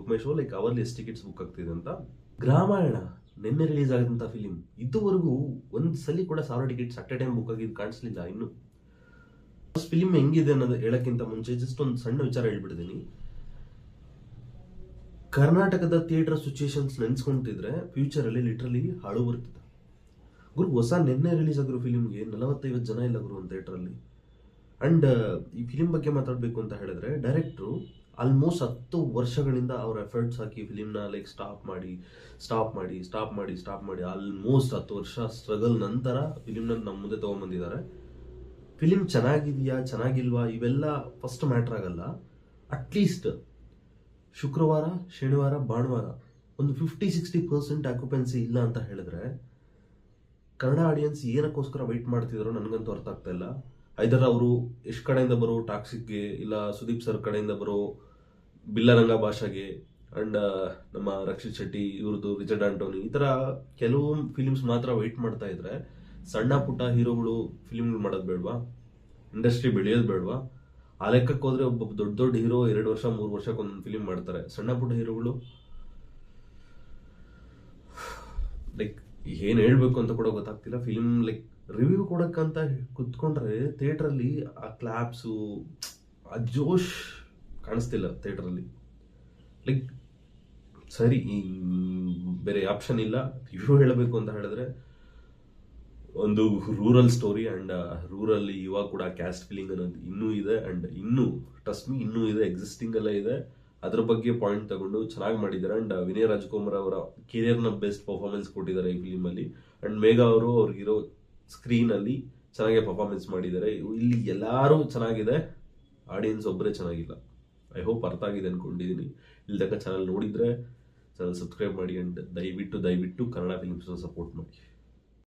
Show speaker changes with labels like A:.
A: Book ಮೈ show like hourly ಎಷ್ಟು tickets book ಆಗ್ತಿದೆ ಅಂತ. ಗ್ರಾಮಾಯಣ ನಿನ್ನೆ ರಿಲೀಸ್ ಆಗಿದಂಥ ಫಿಲಿಮ್ ಇದುವರೆಗೂ ಒಂದ್ಸಲಿ ಕೂಡ 1000 tickets at A time book ಆಗಿದ್ದು ಕಾಣಿಸ್ಲಿಲ್ಲ ಇನ್ನು. ಫಿಲಿಮ್ ಹೆಂಗಿದೆ ಅನ್ನೋದು ಹೇಳಕ್ಕಿಂತ ಮುಂಚೆ ಜಸ್ಟ್ ಒಂದು ಸಣ್ಣ ವಿಚಾರ ಹೇಳ್ಬಿಡ್ತೀನಿ. ಕರ್ನಾಟಕದ ಥಿಯೇಟರ್ ಸಿಚುಯೇಷನ್ಸ್ ನೆನ್ಸ್ಕೊಂತಿದ್ರೆ ಫ್ಯೂಚರ್ ಅಲ್ಲಿ ಲಿಟ್ರಲಿ ಹಾಳು ಬರ್ತಿದೆ ಗುರು. ಹೊಸ ನಿನ್ನೆ ರಿಲೀಸ್ ಆಗಿರೋ ಫಿಲಿಮ್ಗೆ 45 ಜನ ಇಲ್ಲ ಗುರು ಒಂದು ಥಿಯೇಟರ್ ಅಲ್ಲಿ. ಅಂಡ್ ಈ ಫಿಲಿಮ್ ಬಗ್ಗೆ ಮಾತಾಡ್ಬೇಕು ಅಂತ ಹೇಳಿದ್ರೆ, ಡೈರೆಕ್ಟ್ರು ಆಲ್ಮೋಸ್ಟ್ 10 ವರ್ಷಗಳಿಂದ ಅವ್ರ ಎಫರ್ಟ್ಸ್ ಹಾಕಿ ಫಿಲಿಮ್ನ ಲೈಕ್ ಸ್ಟಾಪ್ ಮಾಡಿ ಆಲ್ಮೋಸ್ಟ್ 10 ವರ್ಷ ಸ್ಟ್ರಗಲ್ ನಂತರ ಫಿಲಿಮ್ನ ನಮ್ಮ ಮುಂದೆ ತಗೊಂಡ್ಬಂದಿದ್ದಾರೆ. ಫಿಲಿಮ್ ಚೆನ್ನಾಗಿದೆಯಾ ಚೆನ್ನಾಗಿಲ್ವಾ ಇವೆಲ್ಲ ಫಸ್ಟ್ ಮ್ಯಾಟ್ರ್ ಆಗಲ್ಲ. ಅಟ್ಲೀಸ್ಟ್ ಶುಕ್ರವಾರ, ಶನಿವಾರ, ಭಾನುವಾರ ಒಂದು 50-60% ಆಕ್ಯುಪೆನ್ಸಿ ಇಲ್ಲ ಅಂತ ಹೇಳಿದ್ರೆ ಕನ್ನಡ ಆಡಿಯನ್ಸ್ ಏನಕ್ಕೋಸ್ಕರ ವೆಯ್ಟ್ ಮಾಡ್ತಿದಾರೋ ನನಗಂತೂ ಅರ್ಥ ಆಗ್ತಾ ಇಲ್ಲ. ಐದರ್ ಅವರು ಎಷ್ಟು ಕಡೆಯಿಂದ ಬರೋ ಟಾಕ್ಸಿಕ್ಗೆ, ಇಲ್ಲ ಸುದೀಪ್ ಸರ್ ಕಡೆಯಿಂದ ಬರೋ ಬಿಲ್ಲರಂಗ ಭಾಷೆಗೆ, ಅಂಡ್ ನಮ್ಮ ರಕ್ಷಿತ್ ಶೆಟ್ಟಿ ಇವ್ರದ್ದು ರಿಚರ್ಡ್ ಆಂಟೋನಿ, ಈ ತರ ಕೆಲವು ಫಿಲಿಮ್ಸ್ ಮಾತ್ರ ವೆಯ್ಟ್ ಮಾಡ್ತಾ ಇದ್ರೆ ಸಣ್ಣ ಪುಟ್ಟ ಹೀರೋಗಳು ಫಿಲಿಮ್ಗಳು ಮಾಡೋದು ಬೇಡವಾ? ಇಂಡಸ್ಟ್ರಿ ಬೆಳೆಯೋದು ಬೇಡವಾ? ಆ ಲೆಕ್ಕಕ್ಕೆ ಹೋದ್ರೆ ಒಬ್ಬ ದೊಡ್ಡ ಹೀರೋ 2 ವರ್ಷ 3 ವರ್ಷಕ್ಕೆ ಒಂದೊಂದು ಫಿಲಿಮ್ ಮಾಡ್ತಾರೆ. ಸಣ್ಣ ಪುಟ್ಟ ಹೀರೋಗಳು ಲೈಕ್ ಏನ್ ಹೇಳ್ಬೇಕು ಅಂತ ಕೂಡ ಗೊತ್ತಾಗ್ತಿಲ್ಲ. ಫಿಲಿಮ್ ಲೈಕ್ ರಿವ್ಯೂ ಕೊಡಕ್ಕಂತ ಕುತ್ಕೊಂಡ್ರೆ ಥಿಯೇಟರ್ ಅಲ್ಲಿ ಆ ಕ್ಲಾಪ್ಸು, ಆ ಜೋಶ್ ಕಾಣಿಸ್ತಿಲ್ಲ ಥಿಯೇಟರ್ ಅಲ್ಲಿ. ಲೈಕ್ ಸರಿ, ಬೇರೆ ಆಪ್ಷನ್ ಇಲ್ಲ. ರಿವ್ಯೂ ಹೇಳಬೇಕು ಅಂತ ಹೇಳಿದ್ರೆ ಒಂದು ರೂರಲ್ ಸ್ಟೋರಿ, ಅಂಡ್ ರೂರಲ್ ಇವಾಗ ಕೂಡ ಕ್ಯಾಸ್ಟ್ ಫೀಲಿಂಗ್ ಅನ್ನೋದು ಇನ್ನೂ ಇದೆ, ಅಂಡ್ ಇನ್ನೂ ಟ್ರಸ್ಟ್ ಮೀ ಇನ್ನೂ ಇದೆ, ಎಕ್ಸಿಸ್ಟಿಂಗ್ ಎಲ್ಲ ಇದೆ. ಅದ್ರ ಬಗ್ಗೆ ಪಾಯಿಂಟ್ ತಗೊಂಡು ಚೆನ್ನಾಗಿ ಮಾಡಿದ್ದಾರೆ. ಅಂಡ್ ವಿನಯ್ ರಾಜ್ಕುಮಾರ್ ಅವರ ಕೆರಿಯರ್ನ ಬೆಸ್ಟ್ ಪರ್ಫಾರ್ಮೆನ್ಸ್ ಕೊಟ್ಟಿದ್ದಾರೆ ಈ ಫಿಲಿಮ್ ಅಲ್ಲಿ. ಅಂಡ್ ಮೇಘಾ ಅವರು ಅವ್ರಿಗಿರೋ ಸ್ಕ್ರೀನ್ ಅಲ್ಲಿ ಚೆನ್ನಾಗಿ ಪರ್ಫಾರ್ಮೆನ್ಸ್ ಮಾಡಿದ್ದಾರೆ. ಇಲ್ಲಿ ಎಲ್ಲಾರು ಚೆನ್ನಾಗಿದೆ, ಆಡಿಯನ್ಸ್ ಒಬ್ಬರೇ ಚೆನ್ನಾಗಿಲ್ಲ. ಐ ಹೋಪ್ ಅರ್ಥ ಆಗಿದೆ ಅನ್ಕೊಂಡಿದ್ದೀನಿ. ಇಲ್ಲಿ ತನಕ ಚಾನಲ್ ನೋಡಿದ್ರೆ ಚಾನಲ್ ಸಬ್ಸ್ಕ್ರೈಬ್ ಮಾಡಿ, ಅಂಡ್ ದಯವಿಟ್ಟು ಕನ್ನಡ ಫಿಲಿಮ್ಸ್ನ ಸಪೋರ್ಟ್ ಮಾಡಿ.